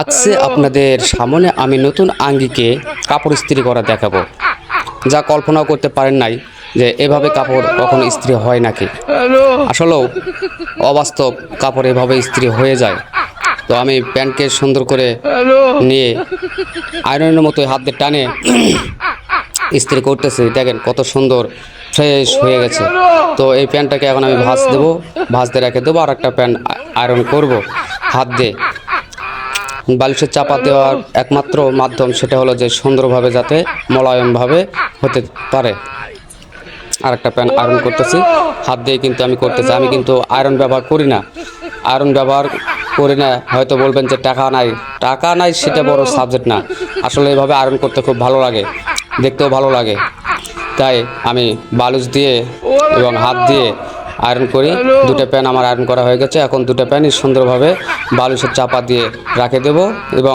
আজকে আপনাদের সামনে আমি নতুন আঙ্গিকে কাপড় ইস্ত্রি করা দেখাবো, যা কল্পনাও করতে পারেন নাই যে এভাবে কাপড় কখনো ইস্ত্রি হয় নাকি। আসলেও অবাস্তব, কাপড় এভাবে ইস্ত্রি হয়ে যায়। তো আমি প্যান্টকে সুন্দর করে নিয়ে আয়রনের মতো হাত দিয়ে টানে ইস্ত্রি করতেছি। দেখেন কত সুন্দর ফ্রেশ হয়ে গেছে। তো এই প্যান্টটাকে এখন আমি ভাঁজ দেবো, ভাঁজতে রেখে দেবো, আর একটা প্যান্ট আয়রন করব হাত দিয়ে। বালিশের চাপা দেওয়ার একমাত্র মাধ্যম সেটা হলো যে সুন্দরভাবে যাতে মোলায়েমভাবে হতে পারে। আর একটা প্যান্ট আয়রন করতেছি হাত দিয়ে, কিন্তু আমি করতেছি। আমি কিন্তু আয়রন ব্যবহার করি না, আয়রন ব্যবহার করি না। হয়তো বলবেন যে টাকা নাই, টাকা নাই সেটা বড় সাবজেক্ট না। আসলে এভাবে আয়রন করতে খুব ভালো লাগে, দেখতেও ভালো লাগে। তাই আমি বালিশ দিয়ে এবং হাত দিয়ে আয়রন করি। দুটো প্যান্ট আমার আয়রন করা হয়ে গেছে। এখন দুটো প্যান্টই সুন্দরভাবে বালিশের চাপা দিয়ে রেখে দেবো এবং